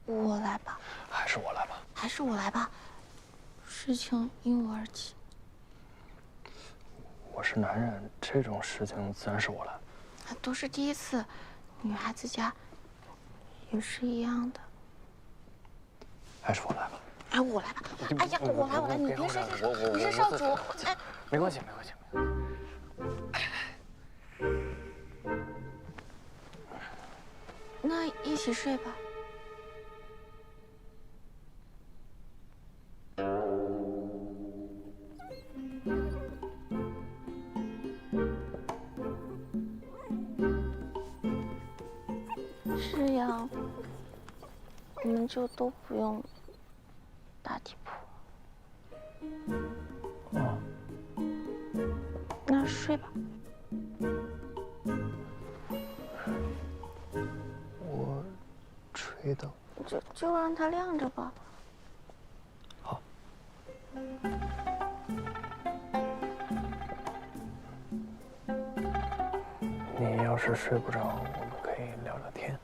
我来吧。还是我来吧。还是我来吧。事情因我而起。我是男人，这种事情自然是我来。都是第一次，女孩子家也是一样的。还是我来吧。哎，我来吧。哎呀，我来，你别生气，你是少主。哎，没关系。那一起睡吧。这样，我们就都不用打地铺。那睡吧。我吹灯。就让它亮着吧。好。你要是睡不着，我们可以聊聊天。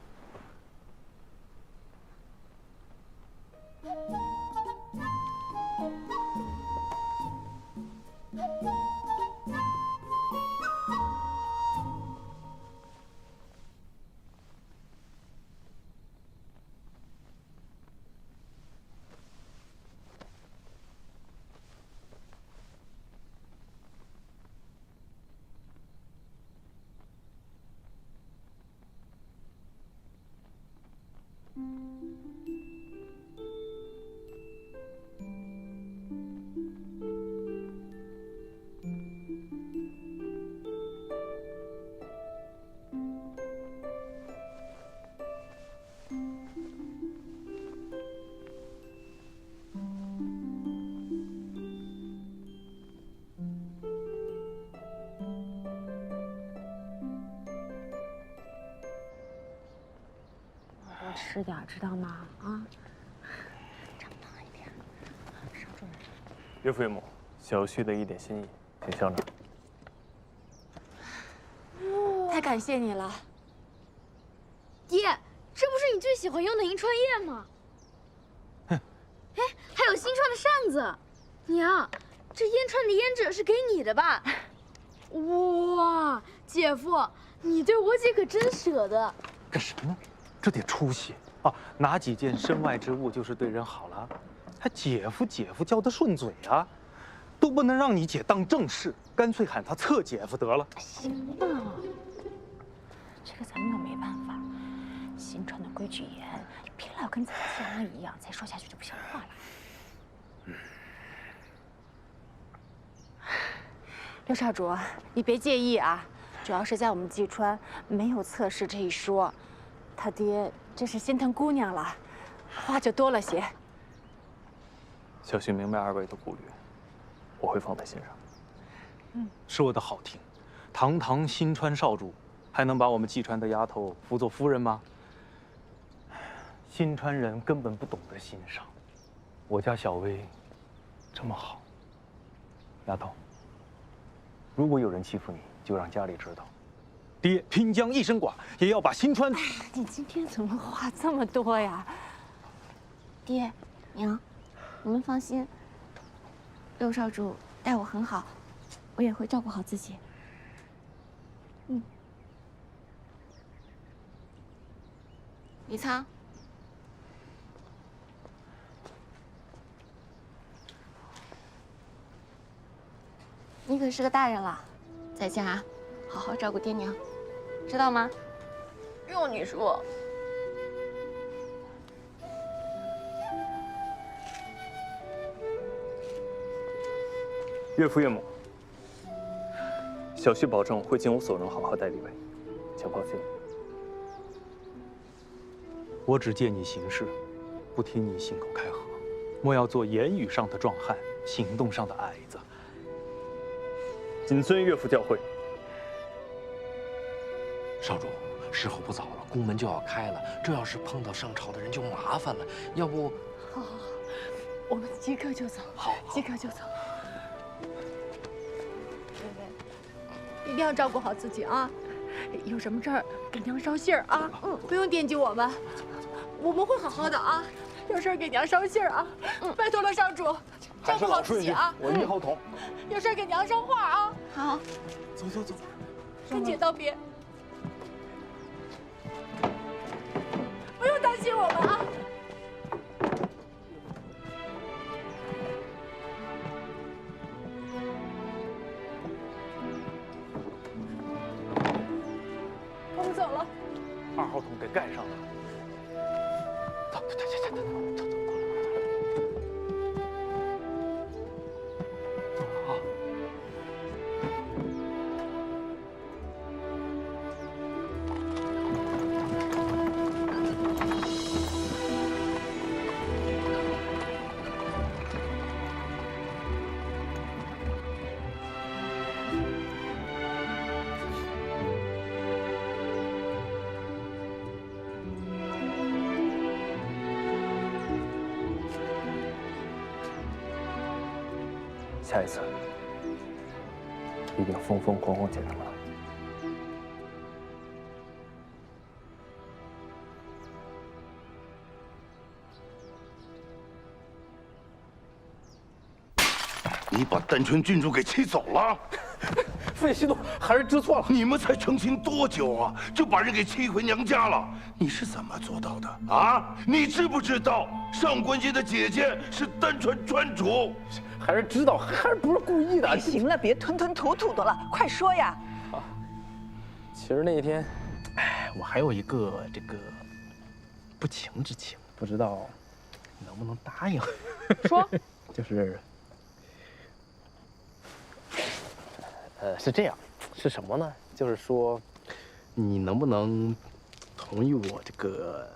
吃点，知道吗？啊，长胖一点，少重点。岳父岳母，小婿的一点心意，请校长。太感谢你了，爹，这不是你最喜欢用的银川液吗？哼，哎，还有新创的扇子。娘，这烟川的胭脂是给你的吧？哇，姐夫，你对我姐可真舍得。干什么？这点出息啊！拿几件身外之物就是对人好了，还姐夫叫得顺嘴啊，都不能让你姐当正室，干脆喊他侧姐夫得了。行吧，这个咱们又没办法。新川的规矩严，你别老跟咱家阿姨一样，再说下去就不像话了。刘少主，你别介意啊，主要是在我们济川没有侧室这一说。他爹真是心疼姑娘了，话就多了些。小婿明白二位的顾虑，我会放在心上。说得好听，堂堂新川少主，还能把我们济川的丫头扶做夫人吗？新川人根本不懂得欣赏。我家小薇这么好，丫头，如果有人欺负你，就让家里知道。爹拼将一身剐，也要把新川。你今天怎么话这么多呀？爹，娘，你们放心，六少主待我很好，我也会照顾好自己。李仓，你可是个大人了，在家好好照顾爹娘，知道吗？用你说。岳父岳母，小婿保证会尽我所能好好待李薇，请放心。我只见你行事，不听你信口开河，莫要做言语上的壮汉，行动上的矮子。谨遵岳父教诲。少主，时候不早了，宫门就要开了，这要是碰到上朝的人就麻烦了。要不，好，我们即刻就走。好，即刻就走。一定要照顾好自己啊！有什么事儿给娘捎信儿啊！不用惦记我们。我们会好好的啊，有事给娘捎信儿啊，拜托了少主，照顾好自己啊。我一号桶。有事给娘捎话啊。好，走走走，跟姐道别，不用担心我们啊。我们走了。 2号桶给盖上了。走走走走走走走。走了啊。下一次一定风风火火见他们了。你把丹川郡主给气走了？费西诺还是知错了。你们才成亲多久啊，就把人给气回娘家了？你是怎么做到的啊？你知不知道上官仪的姐姐是丹川川主？还是知道，还是不是故意的？哎，行了，别吞吞吐吐的了，快说呀！其实那一天，哎，我还有一个这个不情之请，不知道能不能答应。说，就是，是这样，是什么呢？就是说，你能不能同意我这个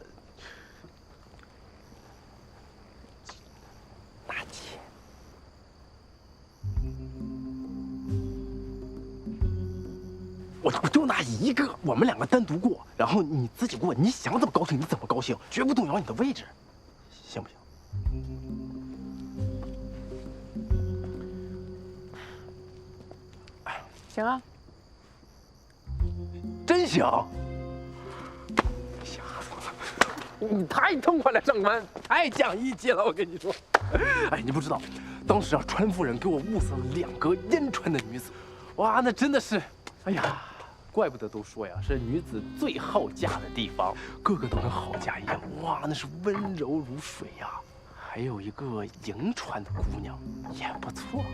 拿钱？我就拿一个，我们两个单独过，然后你自己过，你想怎么高兴你怎么高兴，绝不动摇你的位置，行不行？行啊，真行！吓死我了！你太痛快了，上官，太讲义气了，我跟你说。哎，你不知道，当时啊，川夫人给我物色了2个烟川的女子，哇，那真的是，哎呀，怪不得都说呀，是女子最好嫁的地方，个个都跟好家一样，哇，那是温柔如水呀。还有一个银川的姑娘也不错，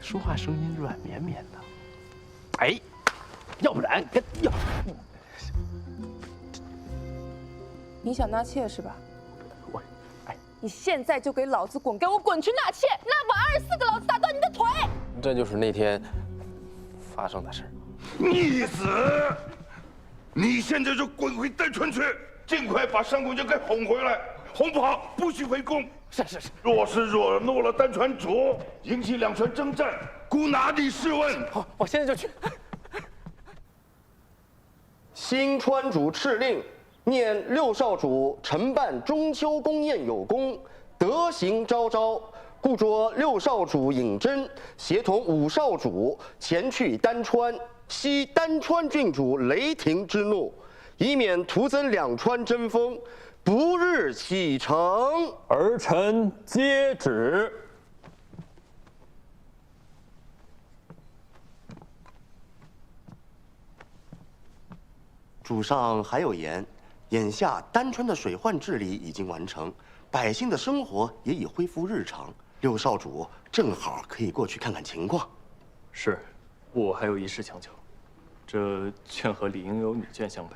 说话声音软绵绵的。哎，要不然跟要，你想纳妾是吧？我，哎，你现在就给老子滚，给我滚去纳妾！那把24个老子打断你的腿！这就是那天发生的事。逆子！你现在就滚回丹川去，尽快把上官家给哄回来，哄不好不许回宫。是是是，若是惹怒了丹川主，引起两川征战，孤哪里是问？好，我现在就去。新川主敕令，念6少主承办中秋宫宴有功，德行昭昭，故着6少主尹真协同5少主前去丹川，息丹川郡主雷霆之怒，以免徒增两川争锋，不日启程。儿臣接旨。主上还有言，眼下丹川的水患治理已经完成，百姓的生活也已恢复日常。6少主正好可以过去看看情况。是，我还有一事强求，这劝和理应有女眷相陪。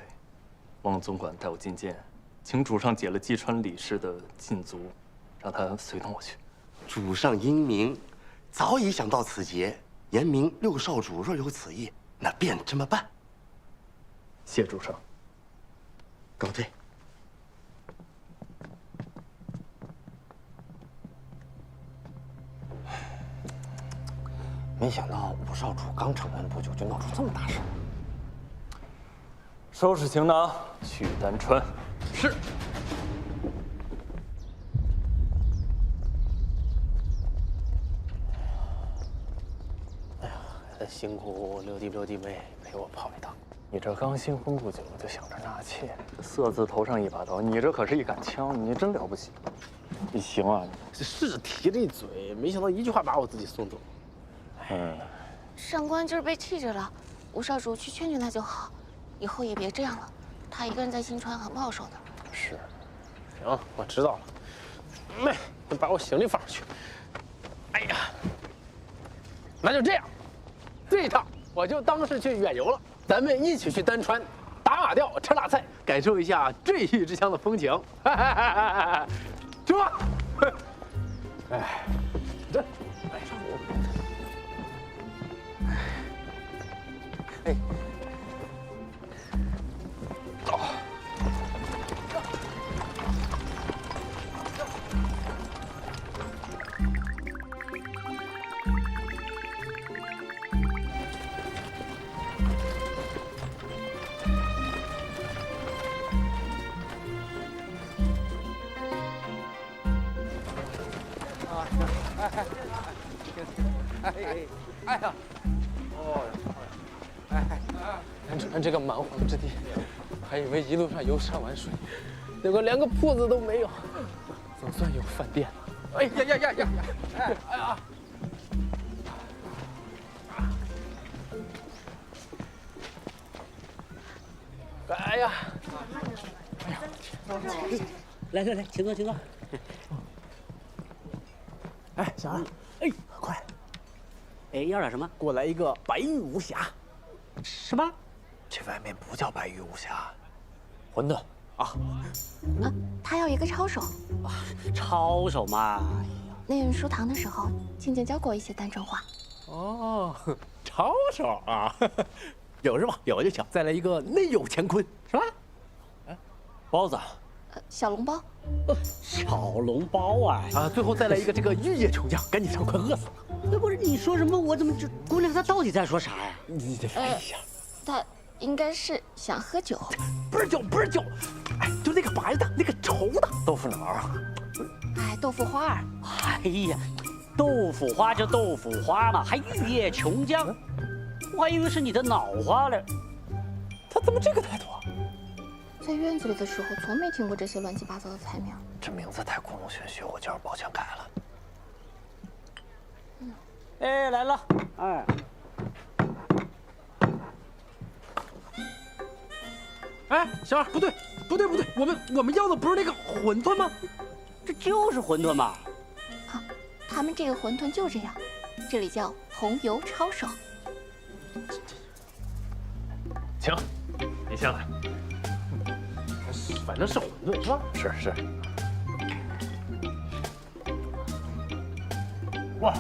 望总管带我觐见，请主上解了济川李氏的禁足，让他随同我去。主上英明，早已想到此节，言明6少主若有此意，那便这么办。谢主上。告退。没想到5少主刚成婚不久就闹出这么大事。收拾行囊，去丹川。是。哎呀，辛苦六弟妹陪我跑一趟。你这刚新婚不久就想着纳妾，色字头上一把刀，你这可是一杆枪，你真了不起。你行啊，是提了一嘴，没想到一句话把我自己送走。上官今儿被气着了，吴少主去劝劝他就好，以后也别这样了。他一个人在新川很不好受的。是。行，我知道了。你把我行李放上去。哎呀，那就这样，这一趟我就当是去远游了。咱们一起去丹川，打马吊，吃辣菜，感受一下坠玉之乡的风情。去吧。哎，这，哎，上我。哎，走。哎呀，哦呀，丹川这个蛮荒之地，还以为一路上游山玩水，结果连个铺子都没有，总算有饭店了。哎呀！哎呀！哎呀！来，请坐。哎，小二，哎，快！哎，要点什么？给我来一个白玉无瑕。什么？这外面不叫白玉无瑕，馄饨啊。他要一个抄手。抄手嘛。念书堂的时候，静静教过一些丹川话。哦，抄手啊，有是吧？有就行。再来一个内有乾坤，是吧？包子。小笼包。小笼包啊！最后再来一个这个玉液琼浆，赶紧上，快饿死了。不是你说什么？我怎么这姑娘她到底在说啥呀？你得翻译一下。他应该是想喝酒。不是酒，哎，就那个白的，那个稠的豆腐脑儿。哎，豆腐花儿。哎呀，豆腐花就豆腐花嘛，还玉液琼浆，我还以为是你的脑花嘞。他怎么这个态度啊？在院子里的时候，从没听过这些乱七八糟的菜名。这名字太故弄玄虚，我就让宝强改了。哎，来了，哎。哎，小二，不对，我们要的不是那个馄饨吗？这就是馄饨嘛。啊，他们这个馄饨就这样，这里叫红油抄手。请，你先来。反正是馄饨是吧？是。哇，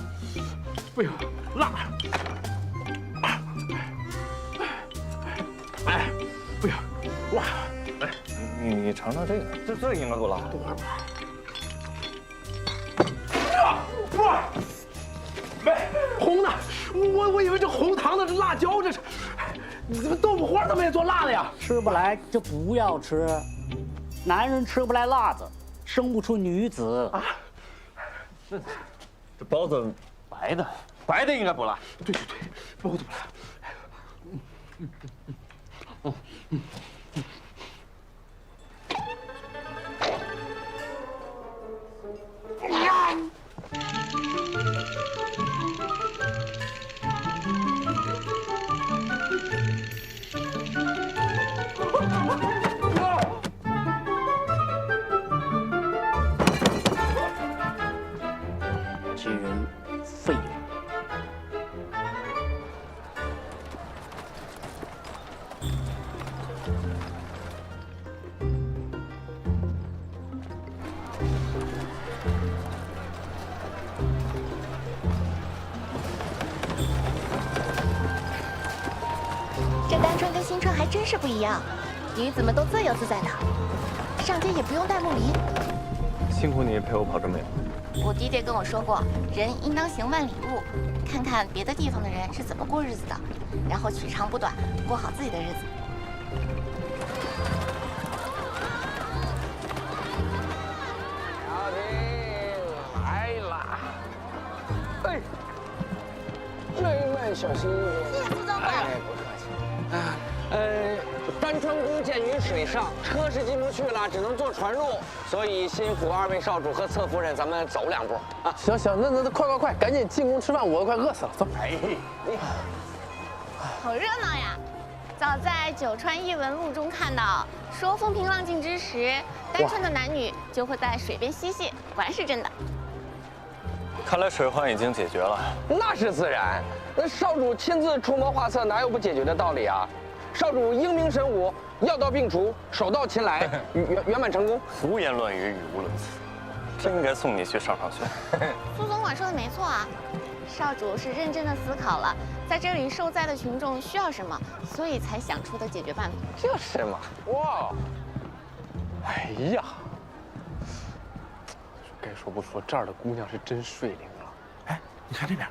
哎呦，辣！哎，不行，哇！来，你尝尝这个，这应该够辣。哇！喂，红的，我以为这红糖的是辣椒，这是。你怎么豆腐花他们也做辣的呀？吃不来就不要吃，男人吃不来辣子，生不出女子啊。这包子白的应该不辣。对，包子不辣。这人废了。这丹川跟新川还真是不一样，女子们都自由自在的，上街也不用带木梨。辛苦你陪我跑这么远。我爹爹跟我说过，人应当行万里路，看看别的地方的人是怎么过日子的，然后取长补短，过好自己的日子。小婷来啦！哎，慢慢小心。谢谢苏长官。哎，不客气。丹川宫建于水上，车是进不去了，只能坐船入，所以辛苦二位少主和侧夫人，咱们走2步啊。行，那快，赶紧进宫吃饭，我都快饿死了。走。哎，好热闹呀！早在《九川异闻录》中看到，说风平浪静之时，单川的男女就会在水边嬉戏，果然是真的。看来水患已经解决了。那是自然，那少主亲自出谋划策，哪有不解决的道理啊？少主英明神武，药到病除，手到擒来，圆满成功。胡言乱语，语无伦次，真应该送你去上学。苏总管说的没错啊，少主是认真的思考了，在这里受灾的群众需要什么，所以才想出的解决办法。就是嘛。哇！哎呀，该说不说，这儿的姑娘是真水灵了。哎，你看这边。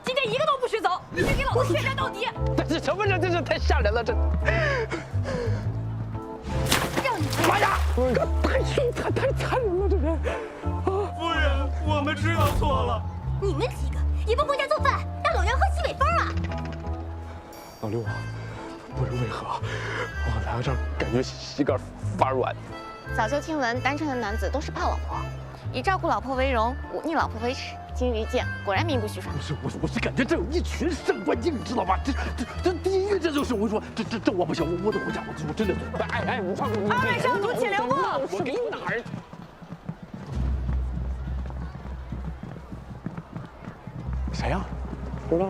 今天一个都不许走，一定给老子血战到底！这是什么人？真是太吓人了！这，让你妈呀！太凶残，太残忍了！这人，夫人，我们知道错了。你们几个也不回家做饭，让老娘喝西北风啊！老六啊，不知为何，我来到这儿感觉膝盖发软。早就听闻单川的男子都是怕老婆，以照顾老婆为荣，忤逆老婆为耻。今日一见，果然名不虚传。我是感觉这有一群上官英，知道吧？这地狱，这就是我说这我不行，我得回家，我真的。哎，你放手！二位少主，请留步。我给你哪儿？谁呀？不知道。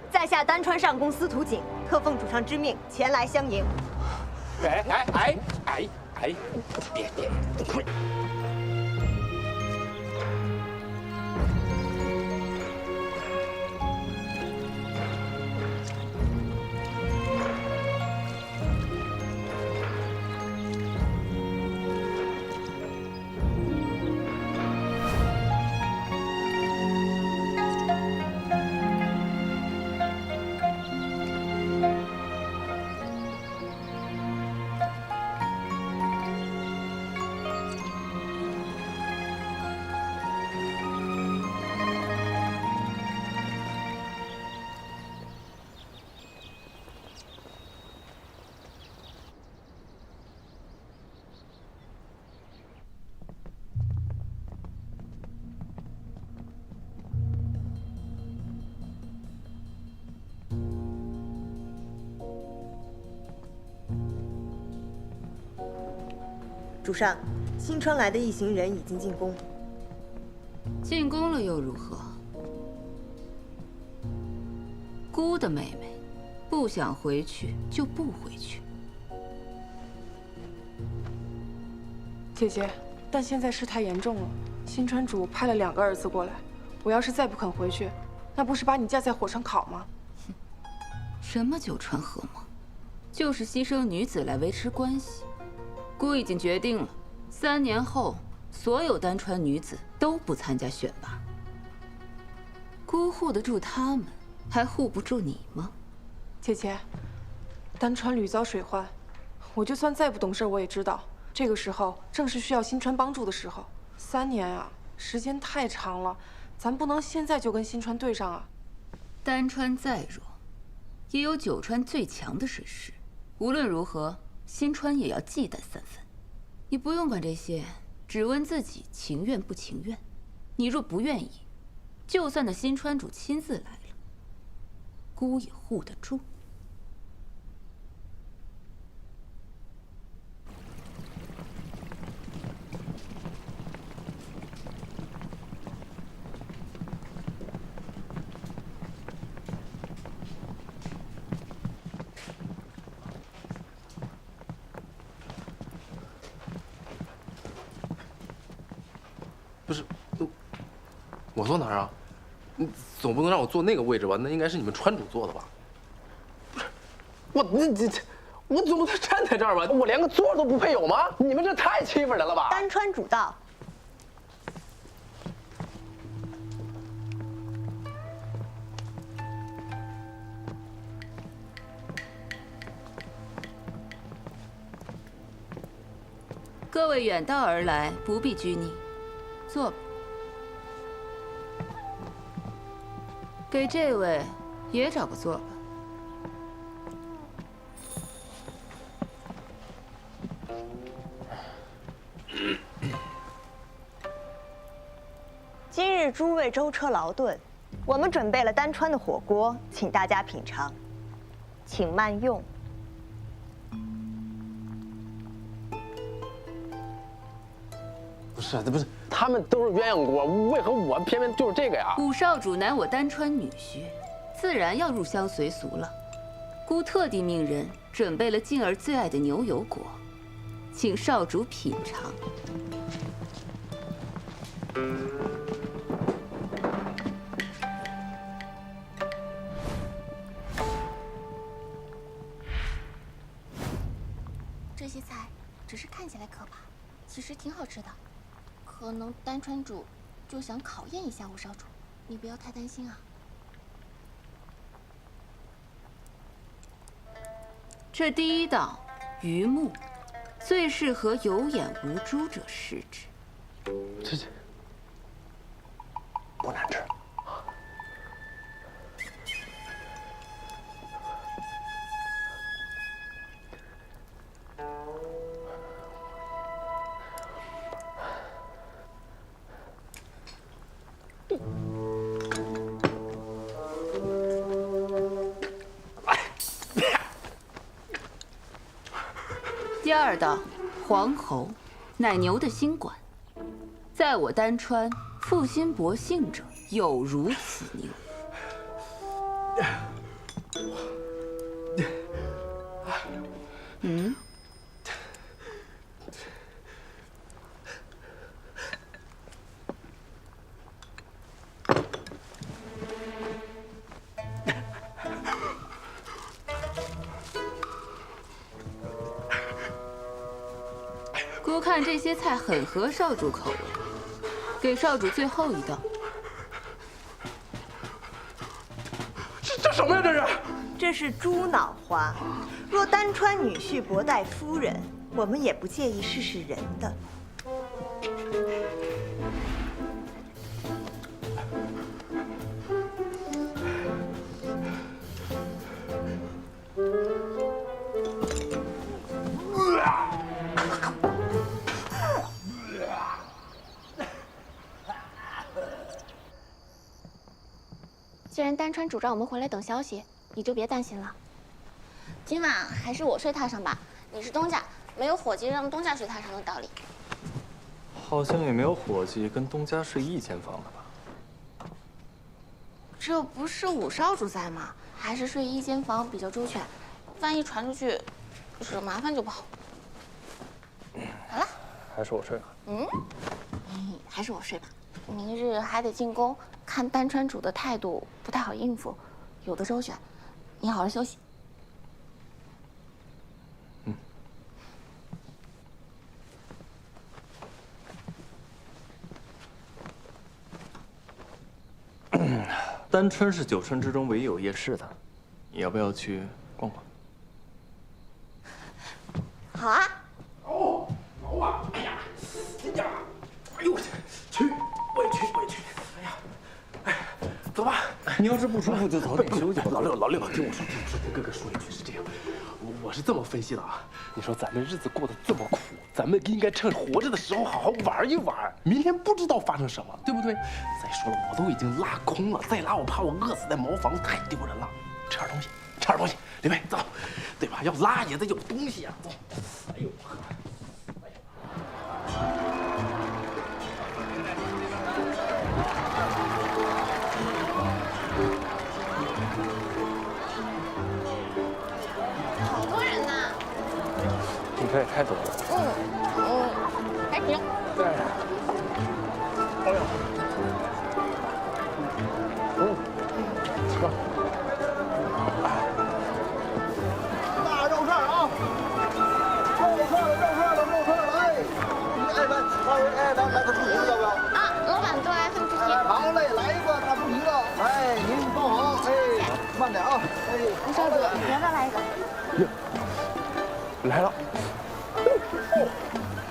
在下丹川上宫司徒景，特奉主上之命前来相迎。别，快！主上，新川来的一行人已经进宫。进宫了又如何？姑的妹妹，不想回去就不回去。姐姐，但现在事态严重了，新川主派了2个儿子过来，我要是再不肯回去，那不是把你架在火上烤吗？什么九川和盟，就是牺牲女子来维持关系。姑已经决定了，3年后所有丹川女子都不参加选拔。姑护得住他们，还护不住你吗？姐姐，丹川屡遭水患，我就算再不懂事，我也知道，这个时候正是需要新川帮助的时候。3年啊，时间太长了，咱不能现在就跟新川对上啊。丹川再弱，也有九川最强的水师。无论如何，新川也要忌惮3分。你不用管这些，只问自己情愿不情愿。你若不愿意，就算那新川主亲自来了，姑也护得住。不是，我坐哪儿啊？你总不能让我坐那个位置吧？那应该是你们川主坐的吧？不是，我总不能站在这儿吧？我连个座都不配有吗？你们这太欺负人了吧？丹川主到。各位远道而来，不必拘泥，坐吧。给这位也找个座吧。今日诸位舟车劳顿，我们准备了丹川的火锅，请大家品尝，请慢用。不是，他们都是鸳鸯锅，为何我偏偏就是这个呀？五少主乃我丹川女婿，自然要入乡随俗了。孤特地命人准备了静儿最爱的牛油果，请少主品尝。这些菜只是看起来可怕，其实挺好吃的。可能丹川主就想考验一下五少主，你不要太担心啊。这第一道鱼目，最适合有眼无珠者食之。这不难吃。第二道黄喉，乃牛的心管，在我丹川，负心薄幸者有如此牛。嗯。姑看这些菜很合少主口味，给少主最后一道。这什么呀？这是？这是猪脑花。若丹川女婿博待夫人，我们也不介意试试人的。既然丹川主让我们回来等消息，你就别担心了。今晚还是我睡榻上吧，你是东家，没有伙计让东家睡榻上的道理。好像也没有伙计跟东家睡一间房的吧？这不是五少主在吗？还是睡一间房比较周全，万一传出去，惹麻烦就不好。好了，还是我睡吧。还是我睡吧。明日还得进宫，看丹川主的态度不太好应付，有的周旋。你好好休息。丹川是九川之中唯一有夜市的，你要不要去逛逛？好啊。哦，好啊！哎呀，呀，哎呦我去，我也去。哎呀，哎，走吧。你要是不舒服就早点休息吧。老六，听我说，哥哥说一句是这样，我是这么分析的啊。你说咱们日子过得这么苦，咱们应该趁活着的时候好好玩一玩，明天不知道发生什么，对不对？再说了，我都已经拉空了，再拉我怕我饿死在茅房，太丢人了。吃点东西，李梅走，对吧？要拉也得有东西啊，走。哎呦，好多人呢。你可以开走了。还行。对。哎呦。吃吧。大肉串啊！肉串了！哎，你爱饭，来个猪蹄子要不要？啊，老板多来份猪蹄。好嘞，来一个大猪蹄子。哎，您放好，哎，慢点啊，哎。吴少主，你要不要来一个？来了。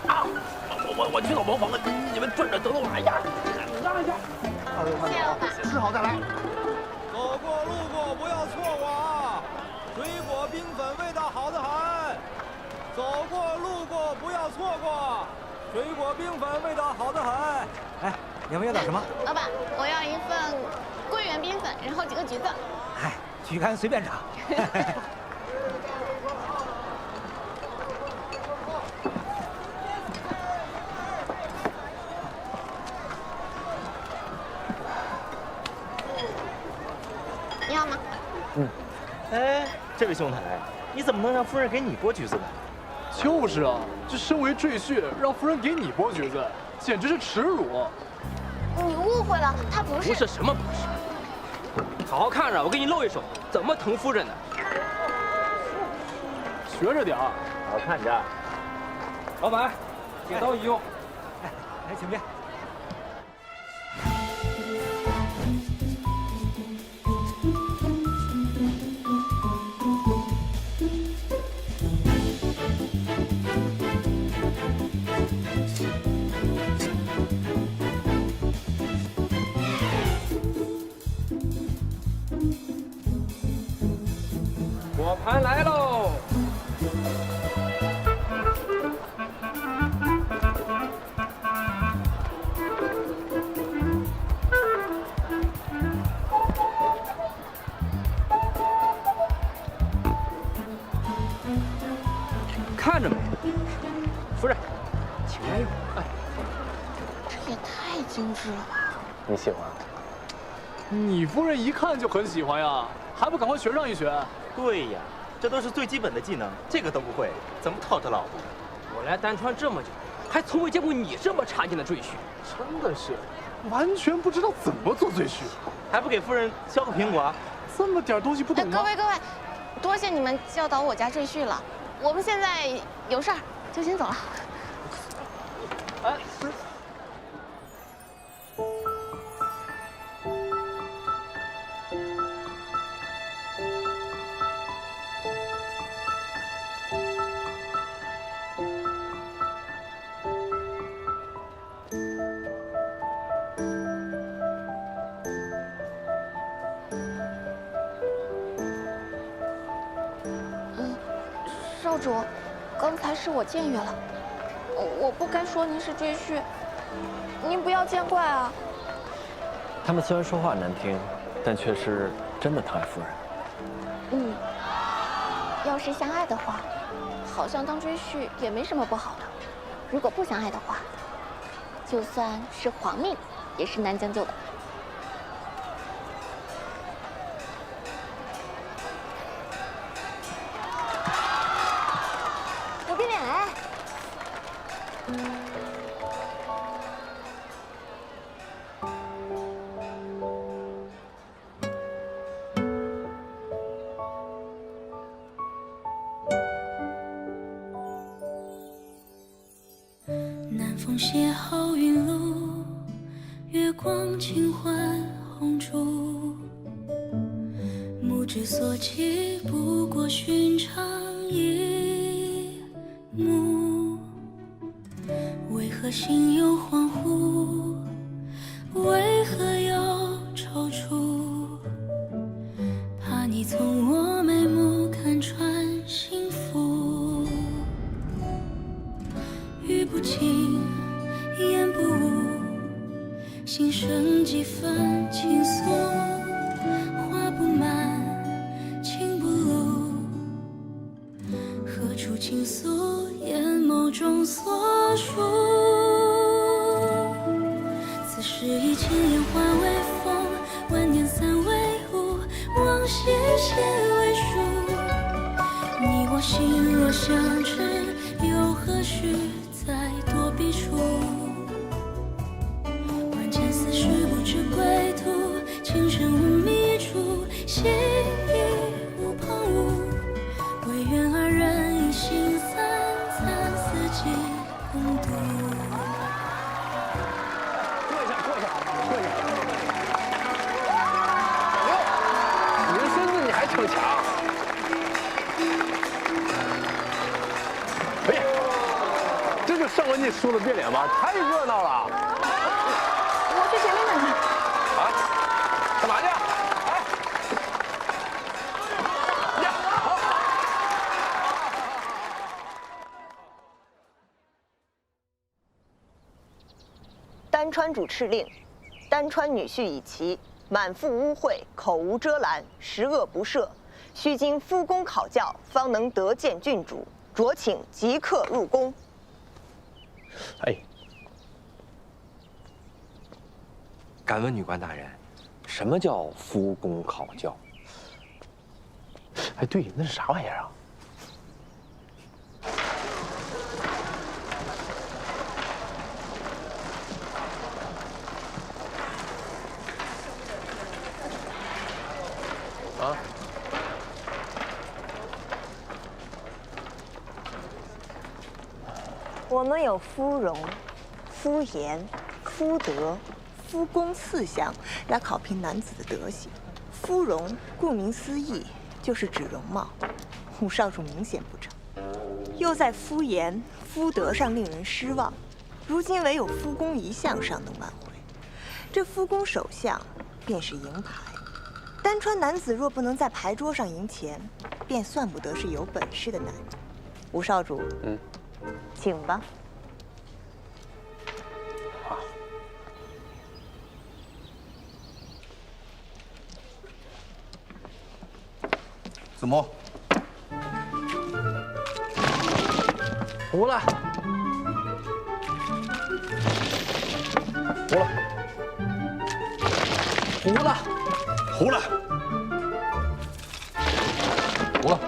啊！我去到茅房了，你们转转等等我。哎呀，让一下。谢谢老板。吃好再来。走。水果冰粉味道好的很，走过路过不要错过。水果冰粉味道好的很。哎，你们要点什么？老板，我要一份桂圆冰粉，然后几个橘子。哎，橘干随便找。你好吗？哎，这位兄台，你怎么能让夫人给你剥橘子呢？就是啊，这身为赘婿，让夫人给你剥橘子，简直是耻辱。你误会了，他不是。不是什么不是？好好看着，我给你露一手，怎么疼夫人呢？学着点儿，好好看着。老板，铁刀已用。来，请便。果盘来喽！看着没，夫人，请慢用。哎，这也太精致了吧！你喜欢？你夫人一看就很喜欢呀，还不赶快学上一学？对呀，这都是最基本的技能，这个都不会，怎么讨着老婆？我来丹川这么久，还从未见过你这么差劲的赘婿。真的是，完全不知道怎么做赘婿，还不给夫人削个苹果？这么点东西不懂吗？各位，多谢你们教导我家赘婿了。我们现在有事儿，就先走了。哎，不是。少主，刚才是我僭越了，我不该说您是赘婿，您不要见怪啊。他们虽然说话难听，但却是真的疼爱夫人。嗯，要是相爱的话，好像当赘婿也没什么不好的；如果不相爱的话，就算是皇命，也是难将就的。我给脸来。南风邂逅云露，月光轻唤红烛。目之所及，不过寻常一幕。为何心有恍惚？为何又踌躇？怕你从我眉目看穿幸福。语不尽，言不无，心生几分情愫。话不满，情不露，何处倾诉？眼眸中所述。此时已千言化为风，万念散为雾，往昔写为书。你我心若相知，又何须再多笔触？万千思绪不知归途，情深无觅处，心意无旁骛。唯愿二人一心三餐，四季共度。坐下。哟，你这身子你还逞强。哎呀，这就上文你说的变脸吧，太热闹了。我去前面等他。啊？干嘛去？哎，呀，好。丹川主敕令：丹川女婿以其满腹污秽，口无遮拦，十恶不赦，须经夫宫考教，方能得见郡主。酌请即刻入宫。哎，敢问女官大人，什么叫夫宫考教？哎，对，那是啥玩意儿啊？啊？我们有夫容、夫言、夫德、夫宫4项来考评男子的德行。夫容，顾名思义，就是指容貌。武少主明显不成，又在夫言、夫德上令人失望。如今唯有夫宫1项尚能挽回。这夫宫首项便是赢牌。丹川男子若不能在牌桌上赢钱，便算不得是有本事的男人。武少主，请吧。子墨，糊了，糊了，糊了，糊了，糊了，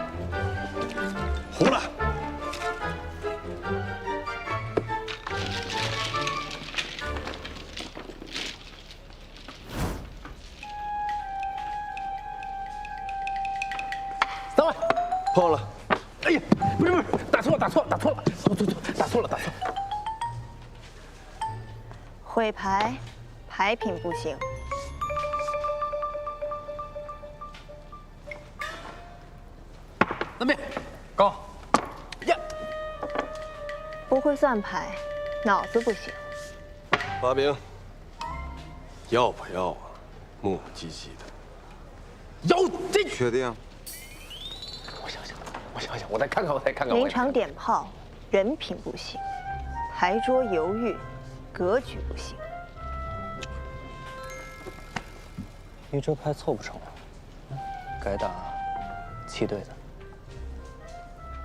糊了。3位，破了。哎呀，不是，打错了，打错了，打错了。毁牌，牌品不行。那边，高，呀，不会算牌，脑子不行。发兵，要不要啊？磨磨唧唧的。要这确定？我想想，我再看看。临场点炮，人品不行；牌桌犹豫，格局不行。你这牌凑不成了，该打7对的。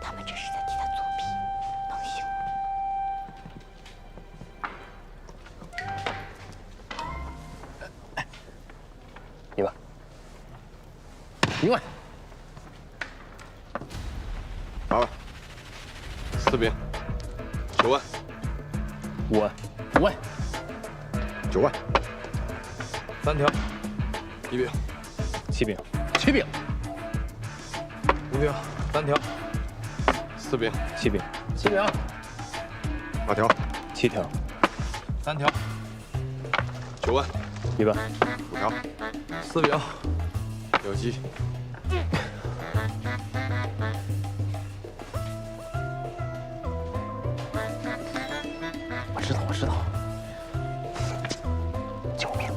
他们这是在替他作弊，能行？1万，1万，8万，4兵，9万，5万，5万，9万，3条，1兵，7兵，7兵，5兵，3条，4兵，7兵，7兵，8条，7条，3条，9万，1万，5条，4兵，6击。我知道。救命！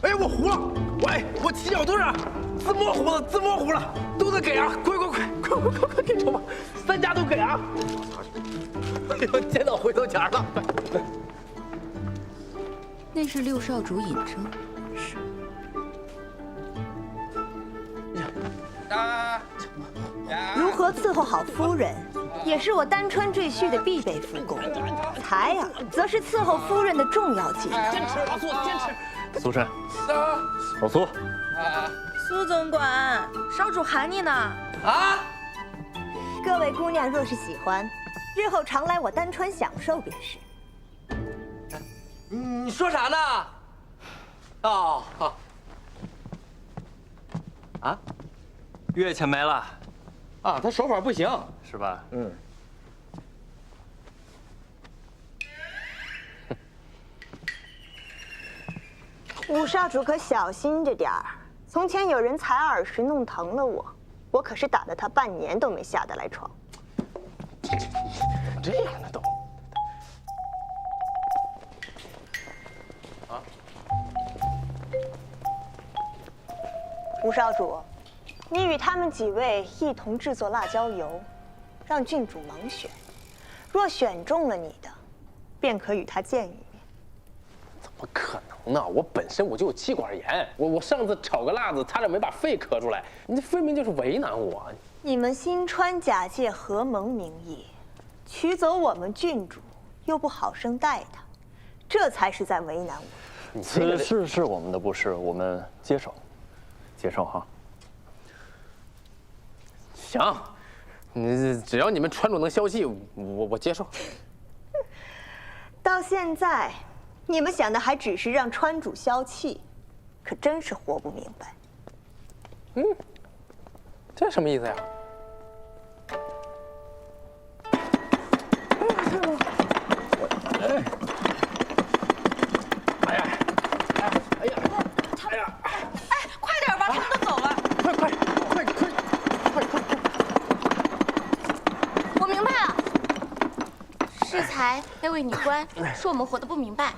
哎，我糊了！我起脚都是自摸糊了，都得给啊！快给筹码，3家都给啊！哎呦，见到回头钱了。那是6少主尹征。是。如何伺候好夫人，也是我丹川赘婿的必备夫功。才啊，则是伺候夫人的重要技能。坚持，老苏，坚持。苏珊，老苏，苏总管，少主喊你呢。啊！各位姑娘若是喜欢，日后常来我丹川享受便是。你说啥呢？哦，好。啊？月钱没了。啊，他手法不行，是吧？嗯。武少主可小心着点儿。从前有人踩耳石弄疼了我可是打了他半年都没下得来床。这样的都。啊？武少主，你与他们几位一同制作辣椒油，让郡主盲选，若选中了你的，便可与他见一面。怎么可能呢？我本身我就有气管炎，我上次炒个辣子差点没把肺咳出来，你这分明就是为难我。你们新川假借合盟名义，取走我们郡主，又不好生待他，这才是在为难我。此事是我们的不是，我们接受，接受哈。行，只要你们川主能消气，我接受。到现在，你们想的还只是让川主消气，可真是活不明白。这什么意思呀？快点吧，他们都走了。我明白了，适才那位女官说我们活得不明白，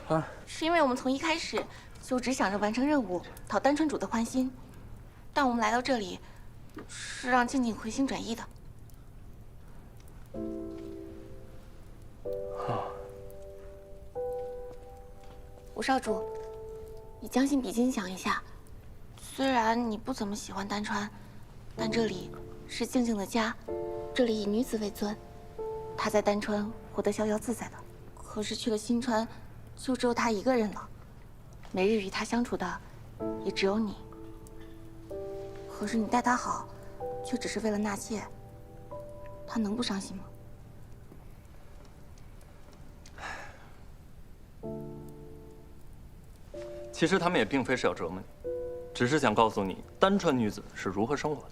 是因为我们从一开始就只想着完成任务，讨丹川主的欢心。但我们来到这里，是让静静回心转意的。吴少主，你将心比心想一下，虽然你不怎么喜欢丹川，但这里是静静的家，这里以女子为尊，她在丹川活得逍遥自在的。可是去了新川，就只有她一个人了，每日与她相处的也只有你。可是你待她好，却只是为了纳妾，她能不伤心吗？其实他们也并非是要折磨你，只是想告诉你丹川女子是如何生活的。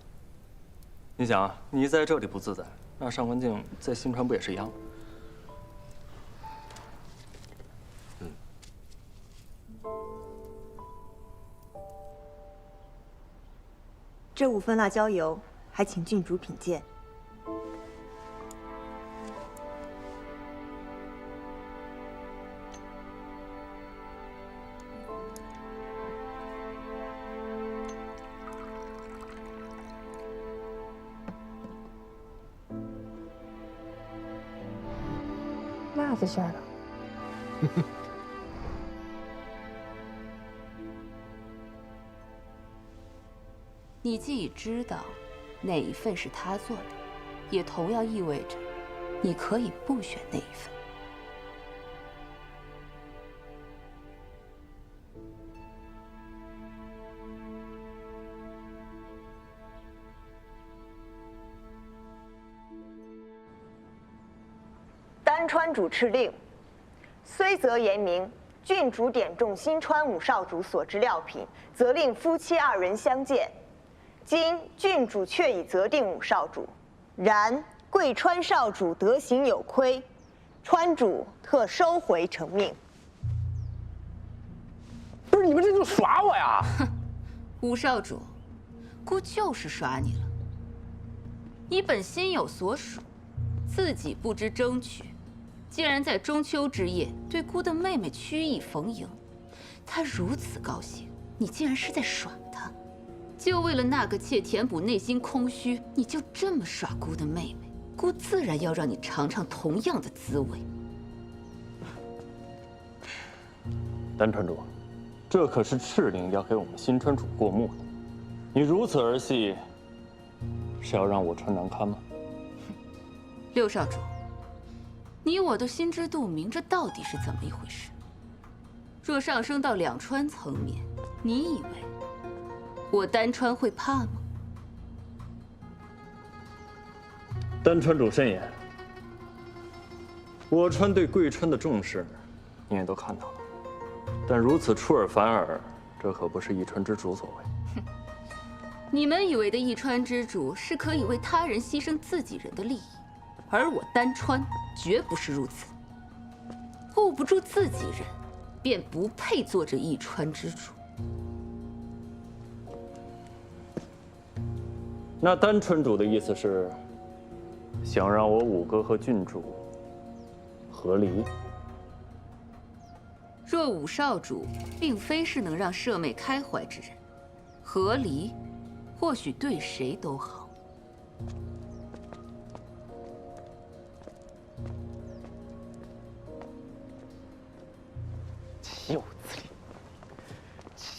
你想啊，你在这里不自在，那上官静在新川不也是一样？这5份辣椒油，还请郡主品鉴。辣子馅儿的。你既已知道哪一份是他做的，也同样意味着你可以不选那一份。丹川主敕令，虽则严明，郡主点中新川5少主所制料品，责令夫妻2人相见。今郡主确已择定5少主，然贵川少主德行有亏，川主特收回成命。不是你们这就耍我呀！哼，5少主，姑就是耍你了。你本心有所属，自己不知争取，竟然在中秋之夜对姑的妹妹曲意逢迎，她如此高兴，你竟然是在耍她。就为了那个妾填补内心空虚，你就这么耍姑的妹妹，姑自然要让你尝尝同样的滋味。丹川主，这可是敕令要给我们新川主过目的，你如此儿戏，是要让我穿难堪吗？6少主，你我都心知肚明，这到底是怎么一回事？若上升到两川层面，你以为我丹川会怕吗？丹川主慎言，我川对贵川的重视，你也都看到了。但如此出尔反尔，这可不是一川之主所为。你们以为的一川之主是可以为他人牺牲自己人的利益，而我丹川绝不是如此。护不住自己人，便不配做这一川之主。那丹川主的意思是，想让我五哥和郡主和离？若5少主并非是能让舍妹开怀之人，和离或许对谁都好。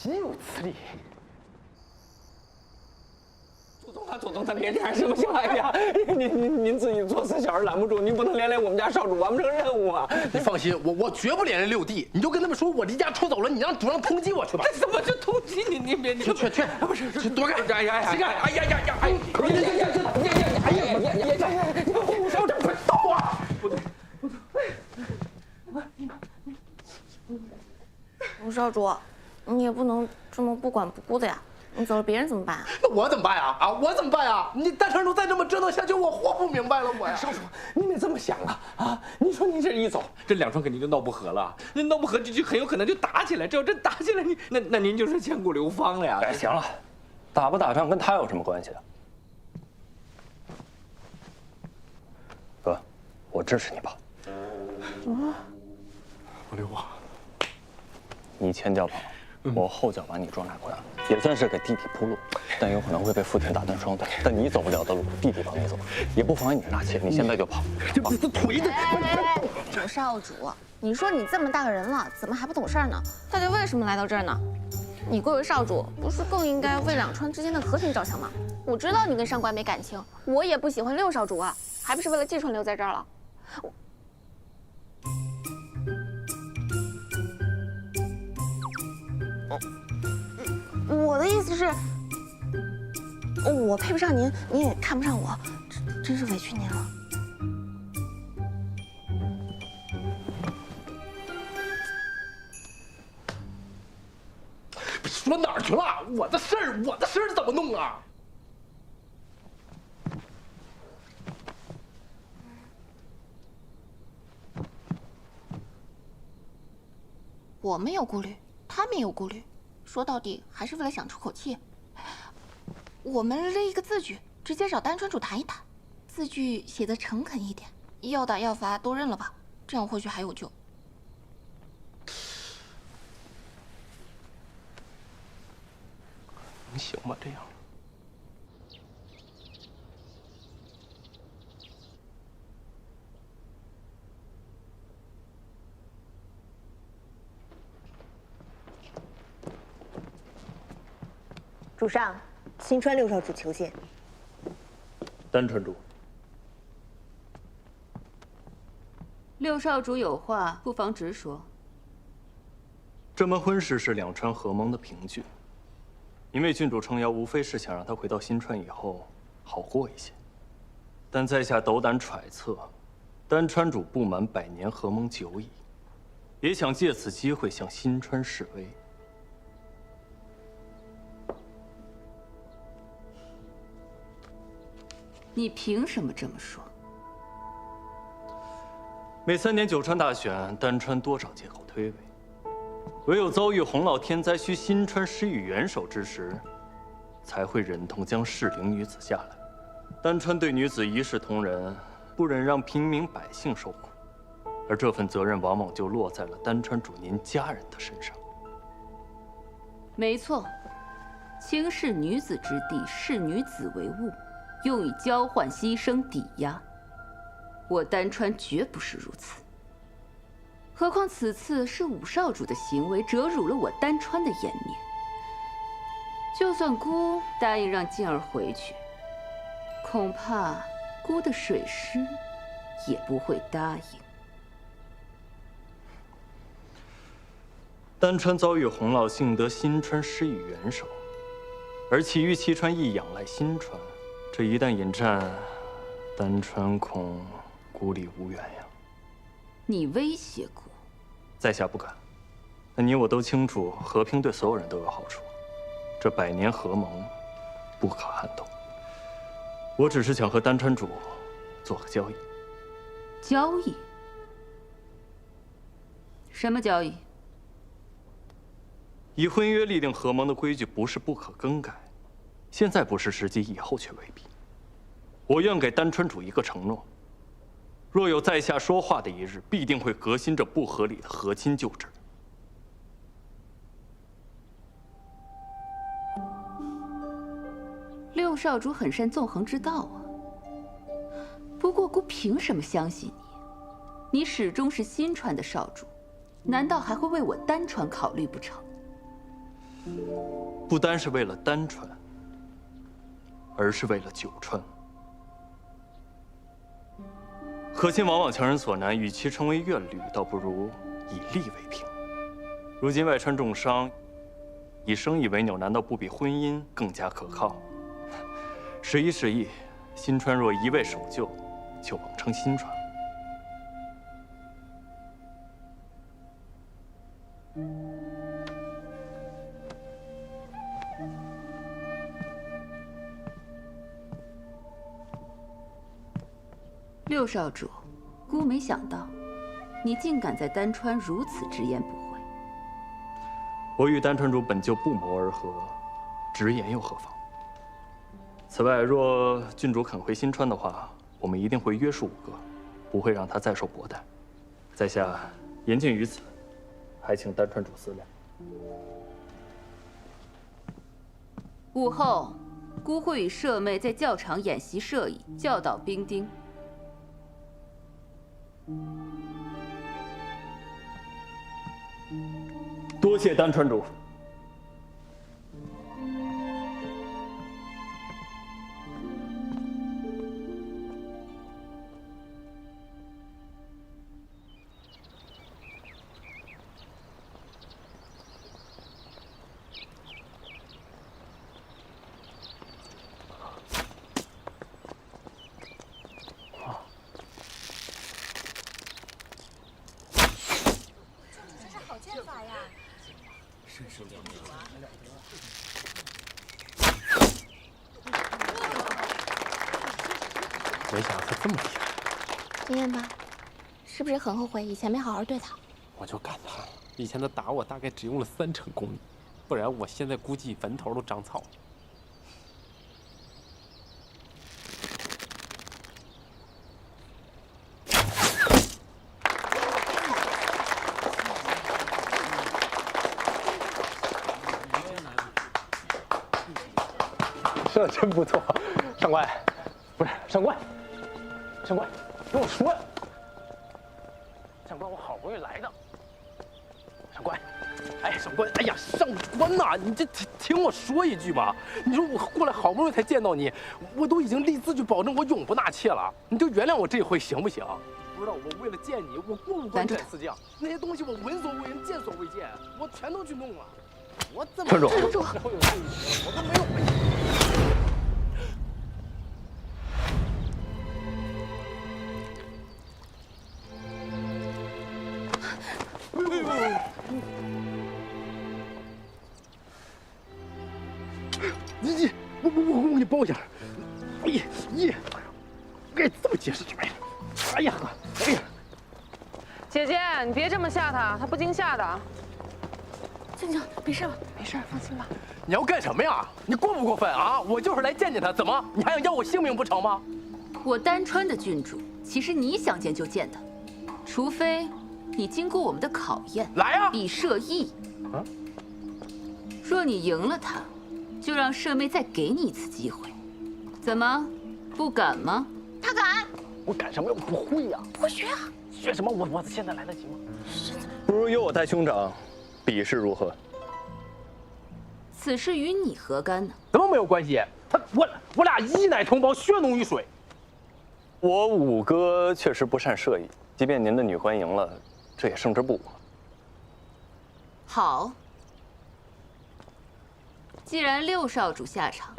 岂有此理！祖宗，他连这还什么小孩呀？您自己做事小人拦不住，您不能连累我们家少主完不成任务啊！你放心，我绝不连累六弟，你就跟他们说我离家出走了，你让主任通缉我去吧。怎么就通缉你？你别去，不是去躲开！哎呀！胡少主，快走啊！不对，吴少主，你也不能这么不管不顾的呀。你走了，别人怎么办啊？那我怎么办呀？我怎么办呀？你单川主再这么折腾下去，我活不明白了，我呀！少主，您得这么想啊！你说您这一走，这两川肯定就闹不和了，那闹不和就很有可能就打起来。只要真打起来，那您就是千古流芳了呀！哎，行了，打不打仗跟他有什么关系啊？哥，我支持你吧。我刘王，你前脚跑，我后脚把你撞下关，也算是给弟弟铺路，但有可能会被傅田打断双腿。但你走不了的路，弟弟帮你走，也不妨碍你纳妾。你现在就跑。这腿的！主少主，你说你这么大个人了，怎么还不懂事呢？到底为什么来到这儿呢？你贵为少主，不是更应该为两川之间的和平着想吗？我知道你跟上官没感情，我也不喜欢六少主啊，还不是为了季川留在这儿了。我的意思是，我配不上您，您也看不上我，真是委屈您了。说哪儿去了？我的事儿怎么弄啊？我没有顾虑，他没有顾虑，说到底还是为了想出口气。我们列一个字据，直接找单川主谈一谈，字据写的诚恳一点，要打要罚都认了吧，这样或许还有救。能行吗？这样？主上，新川六少主求见。单川主，六少主有话，不妨直说。这门婚事是两川合盟的凭据，因为郡主撑腰，无非是想让他回到新川以后好过一些。但在下斗胆揣测，单川主不满100年合盟久矣，也想借此机会向新川示威。你凭什么这么说？每3年九川大选，单川多找借口推诿，唯有遭遇洪涝天灾，需新川施以援手之时，才会忍痛将适龄女子下来。单川对女子一视同仁，不忍让平民百姓受苦，而这份责任往往就落在了单川主您家人的身上。没错，轻视女子之地，视女子为物。用以交换、牺牲、抵押，我单川绝不是如此。何况此次是武少主的行为折辱了我单川的颜面。就算姑答应让静儿回去，恐怕姑的水师也不会答应。单川遭遇洪涝，幸得新川施以援手，而其余7川亦仰赖新川。这一旦引战，单川恐孤立无援呀。你威胁姑？在下不敢。那你我都清楚，和平对所有人都有好处。这100年合盟，不可撼动。我只是想和单川主做个交易。交易？什么交易？以婚约立定合盟的规矩不是不可更改，现在不是时机，以后却未必。我愿给单川主一个承诺：若有在下说话的一日，必定会革新这不合理的和亲旧制。六少主很善纵横之道啊。不过姑凭什么相信你？你始终是新川的少主，难道还会为我单川考虑不成？不单是为了单传，而是为了久传。可亲往往强人所难，与其成为怨侣，倒不如以利为凭。如今外传重伤，以生意为纽，难道不比婚姻更加可靠？时移时易，新传若一味守旧，就妄称新传。六少主，姑没想到，你竟敢在丹川如此直言不讳。我与丹川主本就不谋而合，直言又何妨？此外，若郡主肯回新川的话，我们一定会约束五哥，不会让他再受薄待。在下言尽于此，还请丹川主思量。午后，姑会与舍妹在教场演习射艺，教导兵丁。多谢丹川主。没想到他这么厉害。经验吧，是不是很后悔以前没好好对他？我就感叹，以前他打我大概只用了30%功力，不然我现在估计坟头都长草了。射得真不错，上官，不是上官，上官，跟我说呀，上官，我好不容易来的，上官，哎，上官，哎呀，上官呐，你这听我说一句嘛，你说我过来好不容易才见到你，我都已经立字据保证我永不纳妾了，你就原谅我这回行不行？不知道我为了见你，我过不过斩四将，那些东西我闻所未闻，见所未见，我全都去弄了，我怎么？川主，我都没有。我给你包一下。哎呀，该这么结实就没了。哎呀，哎呀，姐姐，你别这么吓他，他不惊吓的。静静，没事吧？没事，放心吧。你要干什么呀？你过不过分啊？我就是来见见他，怎么？你还想要我性命不成吗？我丹川的郡主，岂是你想见就见的？除非你经过我们的考验，来啊，比射艺。啊，若你赢了他，就让舍妹再给你一次机会。怎么，不敢吗？他敢。我敢什么？我不会呀。会学啊。学什么？我现在来得及吗？不如由我带兄长，比试如何？此事与你何干呢？怎么没有关系？我俩一奶同胞，血浓于水。我五哥确实不善射艺，即便您的女官赢了，这也胜之不武。好，既然六少主下场，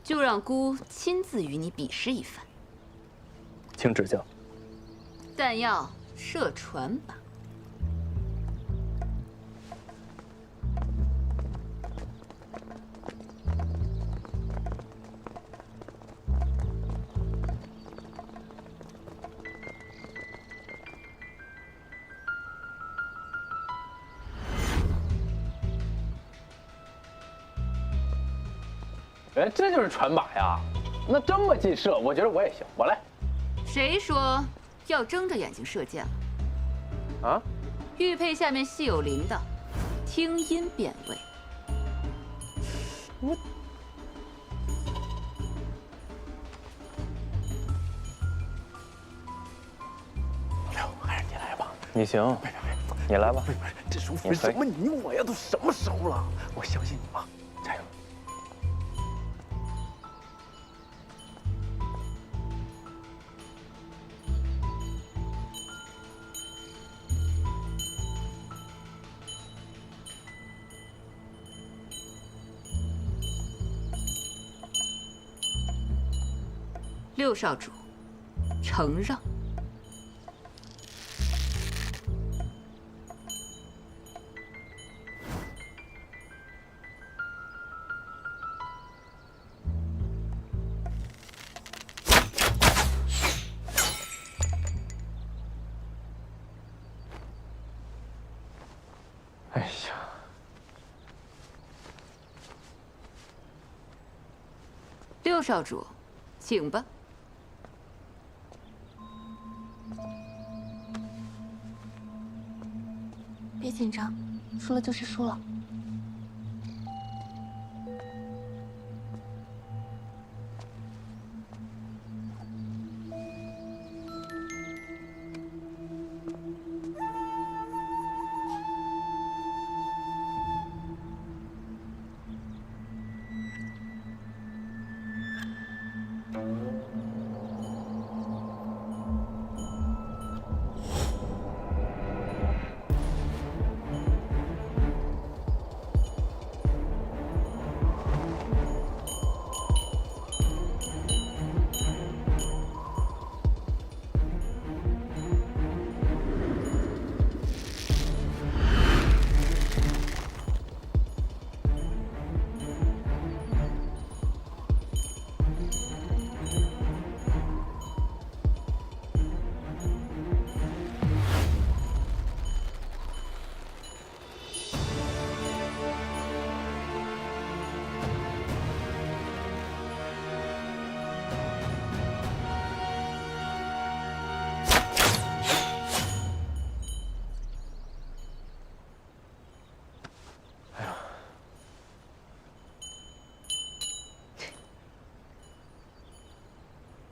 就让姑亲自与你比试一番。请指教。但要射船靶。哎，这就是船靶呀！那这么近射，我觉得我也行，我来。谁说要睁着眼睛射箭了？啊？玉佩下面系有铃铛，听音辨位。我。还是你来吧。你行，你你来吧。不是，这淑芬什么你我呀？都什么时候了？我相信你啊，加油！六少主，承让。哎呀，六少主，请吧。别紧张，输了就是输了。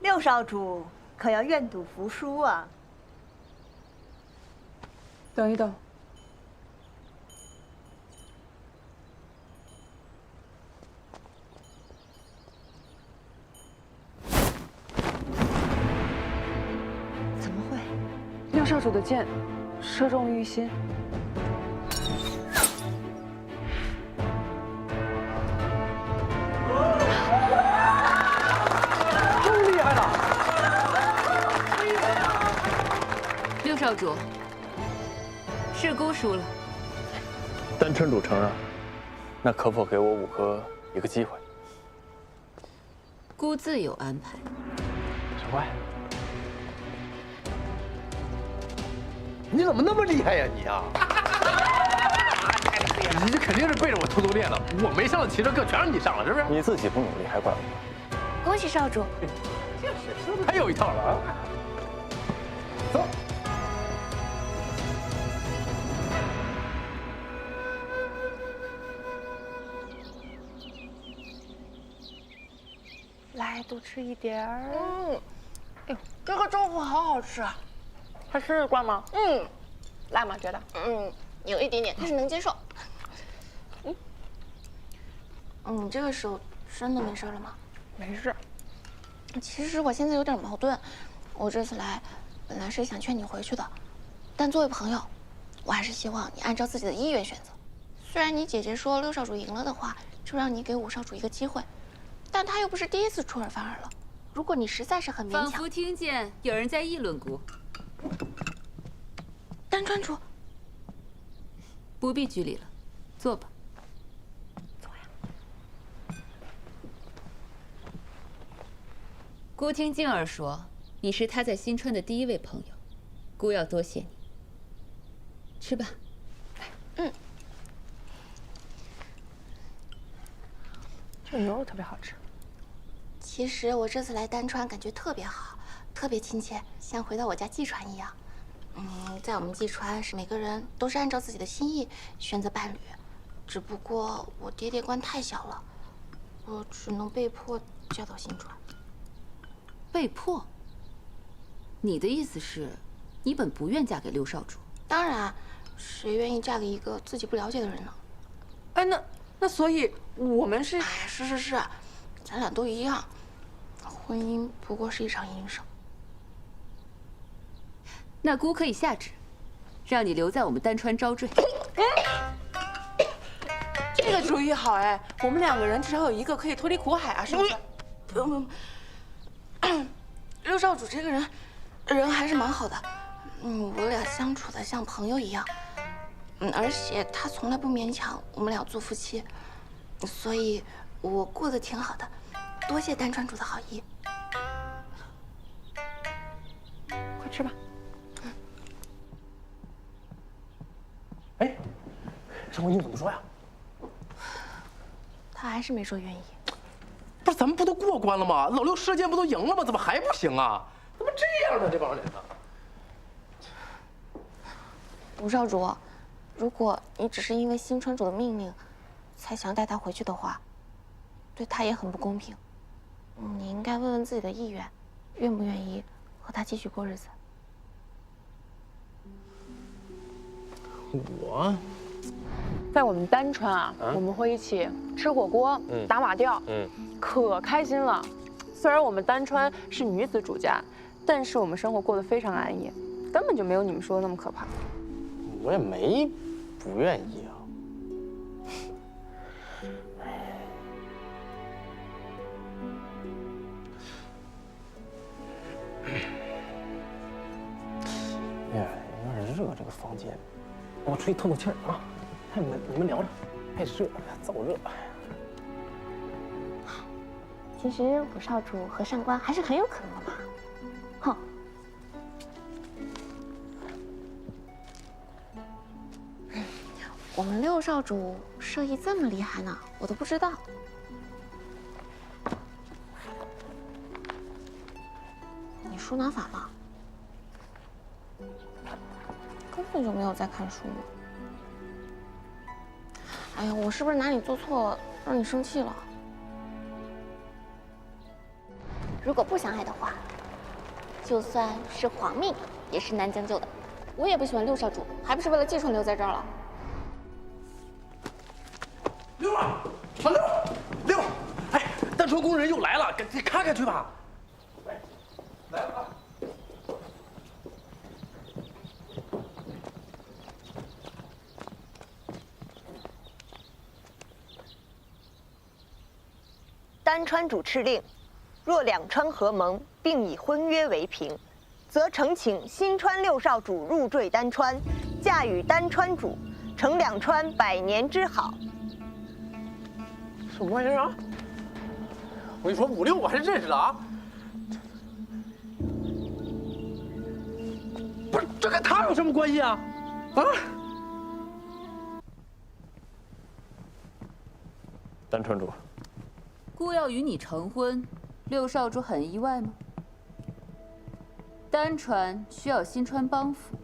六少主可要愿赌服输啊！等一等，怎么会？六少主的箭射中玉心。六少主，是姑输了。丹川主承让，那可否给我五哥一个机会？姑自有安排。小怪，你怎么那么厉害呀你啊！你这肯定是背着我偷偷练的，我没上的骑射课全让你上了，是不是？你自己不努力还怪我？恭喜少主！还有一套了啊！走。来，多吃一点儿。哎呦，这个豆腐好好吃啊！还吃得惯吗？辣吗？觉得？有一点点，但是能接受。你这个手真的没事了吗？没事。其实我现在有点矛盾，我这次来本来是想劝你回去的，但作为朋友，我还是希望你按照自己的意愿选择。虽然你姐姐说六少主赢了的话，就让你给五少主一个机会，但他又不是第一次出尔反尔了。如果你实在是很勉强，仿佛听见有人在议论姑。丹川主，不必拘礼了，坐吧。姑听静儿说，你是她在新川的第一位朋友，姑要多谢你。吃吧。这牛肉特别好吃。其实我这次来丹川感觉特别好，特别亲切，像回到我家季川一样。在我们季川是每个人都是按照自己的心意选择伴侣，只不过我爹爹关太小了，我只能被迫嫁到新川。被迫？你的意思是，你本不愿嫁给六少主？当然，谁愿意嫁给一个自己不了解的人呢？哎，那所以我们是……哎，是，咱俩都一样，婚姻不过是一场营生。那姑可以下旨，让你留在我们丹川招赘。这个主意好哎，我们2个人至少有一个可以脱离苦海啊，是不是？不用。六少主这个人还是蛮好的，我俩相处的像朋友一样，而且他从来不勉强我们俩做夫妻，所以我过得挺好的，多谢丹川主的好意。快吃吧。哎，上官英怎么说呀？他还是没说愿意。不是咱们不都过关了吗？老六射箭不都赢了吗？怎么还不行啊？怎么这样呢？这帮人呢？吴少主，如果你只是因为新川主的命令，才想带他回去的话，对他也很不公平。你应该问问自己的意愿，愿不愿意和他继续过日子。我，在我们丹川啊，我们会一起吃火锅、打马吊，可开心了。虽然我们丹川是女子主家，但是我们生活过得非常安逸，根本就没有你们说的那么可怕。我也没不愿意啊。哎呀，有点热，这个房间。我出去透透气儿啊！太闷，你们聊着。太热了，燥热。其实五少主和上官还是很有可能的嘛。哼。我们六少主射艺这么厉害呢，我都不知道。你书拿反了，根本就没有在看书。哎呀，我是不是哪里做错了，让你生气了？如果不相爱的话，就算是皇命，也是难将就的。我也不喜欢六少主，还不是为了季春留在这儿了。六啊，六，哎，丹川工人又来了，赶紧看看去吧。来了。丹川主敕令：若两川合盟，并以婚约为凭，则呈请新川六少主入赘丹川，嫁与丹川主，成两川100年之好。什么玩意儿啊？我跟你说，56我还是认识的啊。不是，这跟他有什么关系啊？啊？丹川主，姑要与你成婚，六少主很意外吗？丹川需要新川帮扶，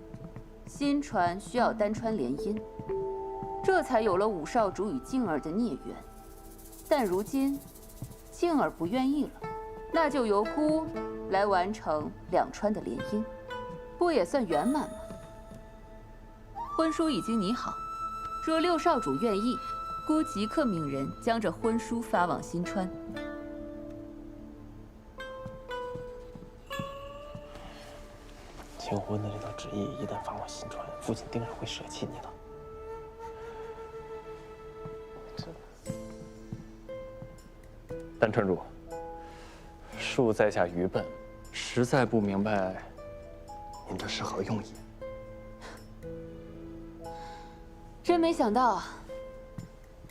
新川需要丹川联姻，这才有了五少主与静儿的孽缘。但如今，静儿不愿意了，那就由姑来完成两川的联姻，不也算圆满吗？婚书已经拟好，若六少主愿意，姑即刻命人将这婚书发往新川。结婚的这道旨意一旦发往新川，父亲定然会舍弃你的。丹川主，恕在下愚笨，实在不明白您这是何用意。真没想到啊，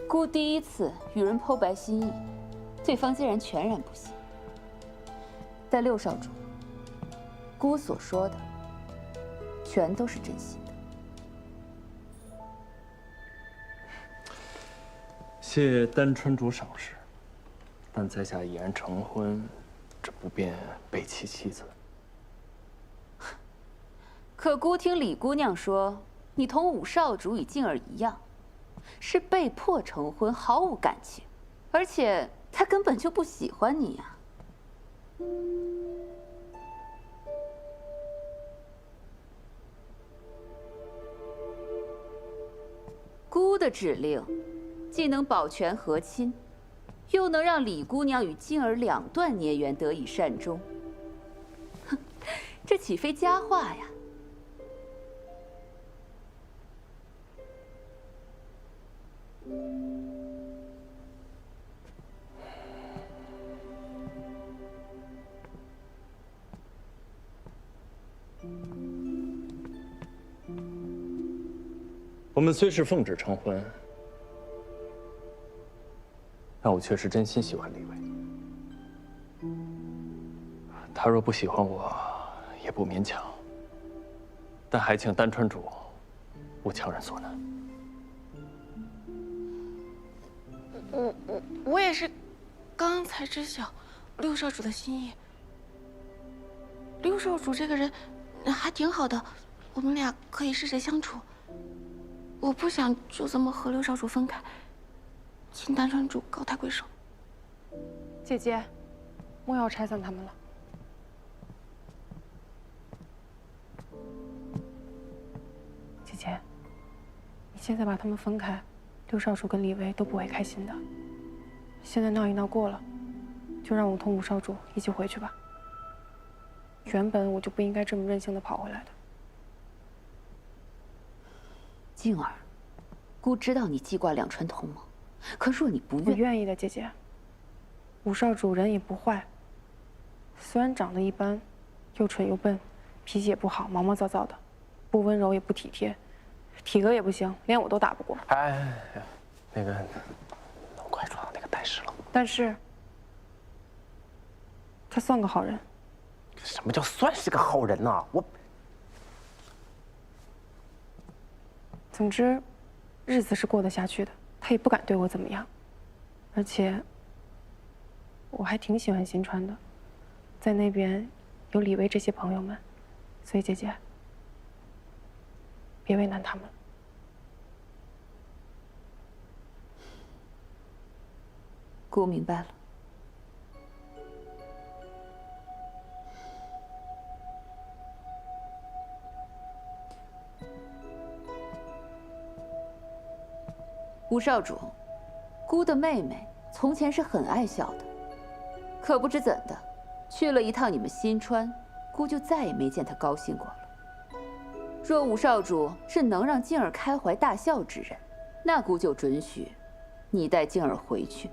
姑第一次与人剖白心意，对方竟然全然不信。但六少主，姑所说的全都是真心的。谢丹川主赏识，但在下已然成婚，这不便背弃妻子。可姑听李姑娘说，你同五少主与静儿一样，是被迫成婚，毫无感情，而且她根本就不喜欢你呀。姑的指令，既能保全和亲，又能让李姑娘与静儿两段孽缘得以善终。哼，这岂非佳话呀？我们虽是奉旨成婚，但我却是真心喜欢李薇。他若不喜欢我，也不勉强。但还请丹川主勿强人所难。我也是，刚刚才知晓六少主的心意。六少主这个人还挺好的，我们俩可以试着相处。我不想就这么和六少主分开，请丹川主高抬贵手。姐姐，莫要拆散他们了。姐姐，你现在把他们分开，六少主跟李薇都不会开心的。现在闹一闹过了，就让我同五少主一起回去吧。原本我就不应该这么任性的跑回来的。静儿，姑知道你记挂两川同盟，可若你不愿，我愿意的，姐姐。五少主人也不坏，虽然长得一般，又蠢又笨，脾气也不好，毛毛躁躁的，不温柔也不体贴，体格也不行，连我都打不过。哎，那个，快说到那个但是了。但是，他算个好人。什么叫算是个好人呢？总之，日子是过得下去的，他也不敢对我怎么样。而且，我还挺喜欢新川的，在那边有李薇这些朋友们，所以姐姐，别为难他们了。姑明白了。吴少主，姑的妹妹从前是很爱笑的，可不知怎的，去了一趟你们新川，姑就再也没见她高兴过了。若吴少主是能让静儿开怀大笑之人，那姑就准许你带静儿回去。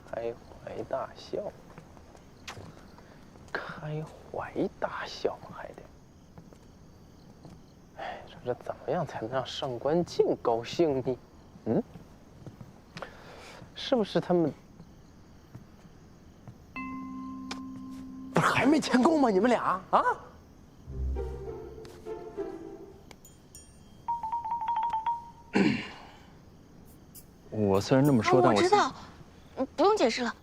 开怀大笑，开怀大笑还得。哎，这怎么样才能让上官静高兴呢？嗯，是不是他们不是还没签够吗？你们俩啊？我虽然这么说，但我知道，不用解释了。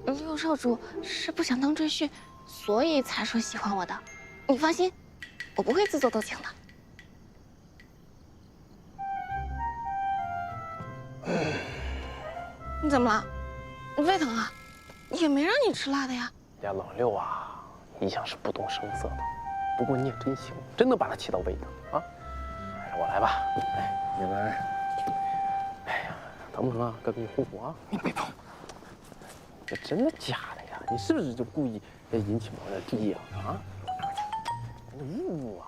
六少主是不想当赘婿，所以才说喜欢我的。你放心，我不会自作多情的。你怎么了？你胃疼啊？也没让你吃辣的呀。家老六啊，一向是不动声色的，不过你也真行，真能把他气到胃疼啊！还是我来吧。哎，你来。哎呀，疼不疼啊？哥给你护护啊！你别碰。这真的假的呀？你是不是就故意引起我的注意啊？啊？你侮辱啊！